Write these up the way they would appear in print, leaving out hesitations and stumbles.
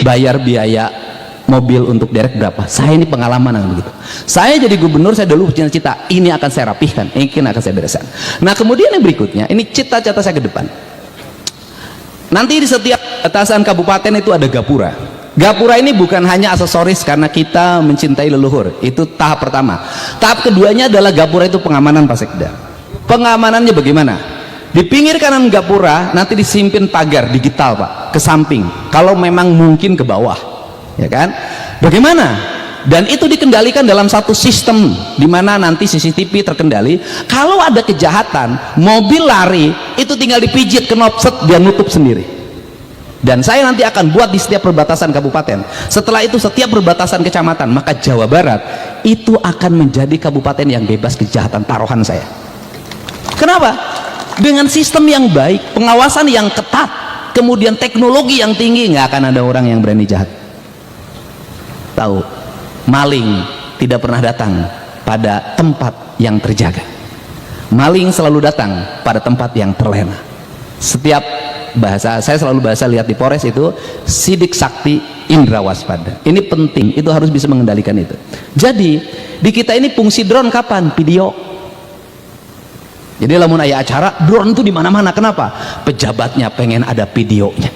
bayar biaya mobil untuk derek berapa? Saya ini pengalaman yang begitu. Saya jadi gubernur, saya dulu punya cita, ini akan saya rapihkan, ini akan saya bereskan. Nah kemudian yang berikutnya, ini cita-cita saya ke depan. Nanti di setiap batasan kabupaten itu ada gapura. Gapura ini bukan hanya aksesoris karena kita mencintai leluhur, itu tahap pertama. Tahap keduanya adalah gapura itu pengamanan Pak Sekda. Pengamanannya bagaimana? Di pinggir kanan gapura nanti disimpin pagar digital Pak, ke samping, kalau memang mungkin ke bawah, ya kan? Bagaimana? Dan itu dikendalikan dalam satu sistem di mana nanti CCTV terkendali. Kalau ada kejahatan, mobil lari, itu tinggal dipijit ke knob set, dia nutup sendiri. Dan saya nanti akan buat di setiap perbatasan kabupaten. Setelah itu setiap perbatasan kecamatan, maka Jawa Barat itu akan menjadi kabupaten yang bebas kejahatan, taruhan saya. Kenapa? Dengan sistem yang baik, pengawasan yang ketat, kemudian teknologi yang tinggi, nggak akan ada orang yang berani jahat. Tahu, maling tidak pernah datang pada tempat yang terjaga. Maling selalu datang pada tempat yang terlena. Setiap bahasa, saya selalu bahasa lihat di Polres itu sidik sakti indra waspada. Ini penting, itu harus bisa mengendalikan itu. Jadi di kita ini fungsi drone kapan? Video. Jadi lamun aya acara drone itu di mana-mana. Kenapa? Pejabatnya pengen ada videonya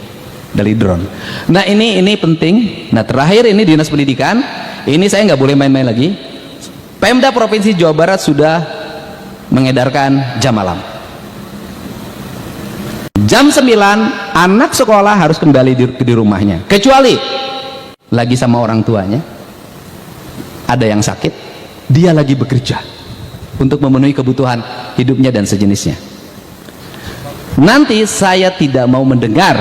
dari drone. Nah ini penting. Nah terakhir ini Dinas Pendidikan, ini saya nggak boleh main-main lagi. Pemda Provinsi Jawa Barat sudah mengedarkan jam malam. Jam 9 anak sekolah harus kembali di rumahnya, kecuali lagi sama orang tuanya, ada yang sakit, dia lagi bekerja untuk memenuhi kebutuhan hidupnya dan sejenisnya. Nanti saya tidak mau mendengar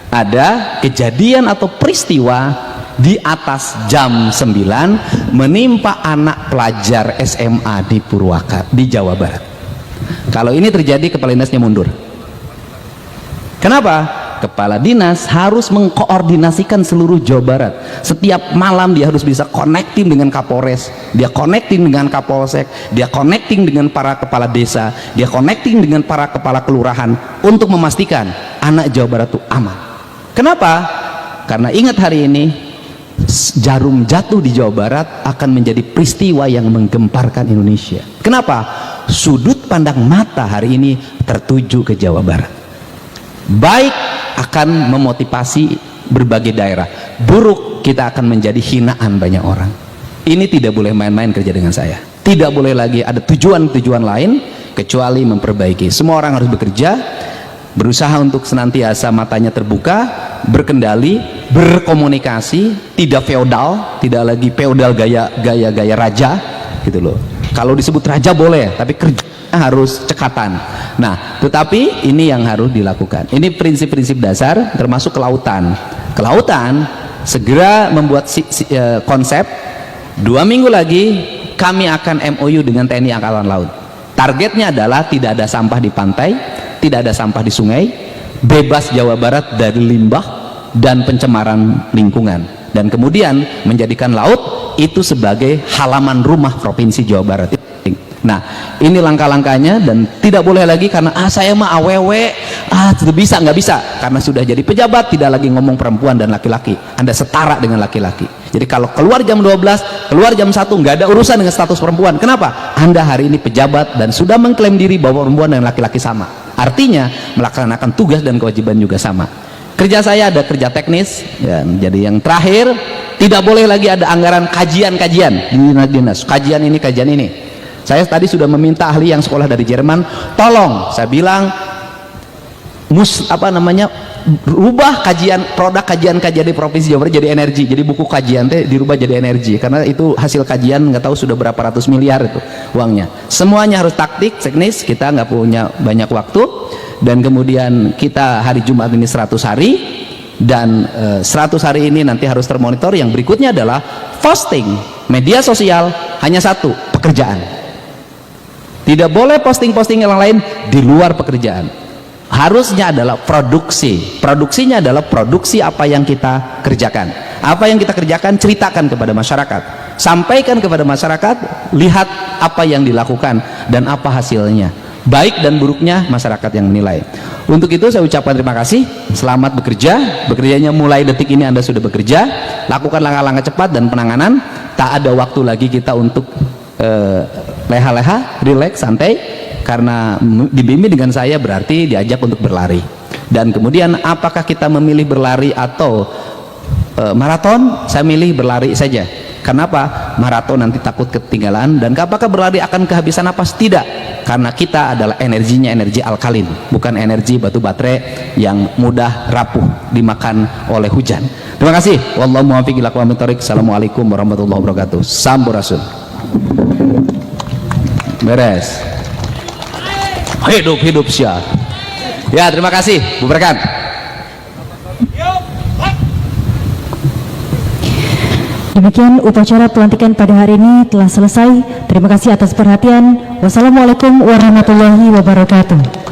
ada kejadian atau peristiwa di atas jam 9 menimpa anak pelajar SMA di Purwakarta, di Jawa Barat. Kalau ini terjadi, kepala dinasnya mundur. Kenapa? Kepala dinas harus mengkoordinasikan seluruh Jawa Barat. Setiap malam dia harus bisa connecting dengan Kapolres, dia connecting dengan Kapolsek, dia connecting dengan para kepala desa, dia connecting dengan para kepala kelurahan untuk memastikan anak Jawa Barat itu aman. Kenapa? Karena ingat hari ini jarum jatuh di Jawa Barat akan menjadi peristiwa yang menggemparkan Indonesia. Kenapa? Sudut pandang mata hari ini tertuju ke Jawa Barat. Baik akan memotivasi berbagai daerah, buruk kita akan menjadi hinaan banyak orang. Ini tidak boleh main-main kerja dengan saya. Tidak boleh lagi ada tujuan-tujuan lain kecuali memperbaiki. Semua orang harus bekerja, berusaha untuk senantiasa matanya terbuka, berkendali, berkomunikasi, tidak feodal, tidak lagi feodal gaya raja gitu loh. Kalau disebut raja boleh, tapi kerja harus cekatan. Nah tetapi ini yang harus dilakukan, ini prinsip-prinsip dasar, termasuk kelautan. Kelautan segera membuat konsep. 2 minggu lagi kami akan MOU dengan TNI Angkatan Laut. Targetnya adalah tidak ada sampah di pantai, tidak ada sampah di sungai, bebas Jawa Barat dari limbah dan pencemaran lingkungan, dan kemudian menjadikan laut itu sebagai halaman rumah Provinsi Jawa Barat. Nah ini langkah-langkahnya, dan tidak boleh lagi karena saya mah awewe, tidak bisa, nggak bisa, karena sudah jadi pejabat tidak lagi ngomong perempuan dan laki-laki, Anda setara dengan laki-laki. Jadi kalau keluar jam 12, keluar jam 1, nggak ada urusan dengan status perempuan. Kenapa? Anda hari ini pejabat dan sudah mengklaim diri bahwa perempuan dan laki-laki sama, artinya melaksanakan tugas dan kewajiban juga sama. Kerja saya ada kerja teknis ya. Jadi yang terakhir, tidak boleh lagi ada anggaran kajian-kajian di dinas, kajian ini kajian ini. Saya tadi sudah meminta ahli yang sekolah dari Jerman, tolong, saya bilang rubah kajian produk kajian di Provinsi Jawa Barat jadi energi. Jadi buku kajian dirubah jadi energi, karena itu hasil kajian nggak tahu sudah berapa ratus miliar itu uangnya. Semuanya harus taktik, teknis, kita nggak punya banyak waktu. Dan kemudian kita hari Jumat ini 100 hari, dan 100 hari ini nanti harus termonitor. Yang berikutnya adalah posting media sosial hanya satu, pekerjaan. Tidak boleh posting-posting yang lain di luar pekerjaan. Harusnya adalah produksi. Produksinya adalah produksi apa yang kita kerjakan. Apa yang kita kerjakan, ceritakan kepada masyarakat. Sampaikan kepada masyarakat, lihat apa yang dilakukan dan apa hasilnya. baik dan buruknya masyarakat yang menilai. Untuk itu saya ucapkan terima kasih, selamat bekerja. Bekerjanya mulai detik ini Anda sudah bekerja, lakukan langkah-langkah cepat dan penanganan. Tak ada waktu lagi kita untuk leha-leha, rileks, santai, karena dibimbing dengan saya berarti diajak untuk berlari. Dan kemudian apakah kita memilih berlari atau maraton? Saya milih berlari saja. Kenapa? Maraton nanti takut ketinggalan. Dan apakah berlari akan kehabisan napas? Tidak, karena kita adalah energinya energi alkalin, bukan energi batu baterai yang mudah rapuh dimakan oleh hujan. Terima kasih. Wallahu muwaffiq ila aqwamit thoriq. Assalamualaikum warahmatullahi wabarakatuh. Sampurasun. Beres. Hidup siap. Ya, terima kasih Bu Berkan. Demikian upacara pelantikan pada hari ini telah selesai. Terima kasih atas perhatian. Wassalamualaikum warahmatullahi wabarakatuh.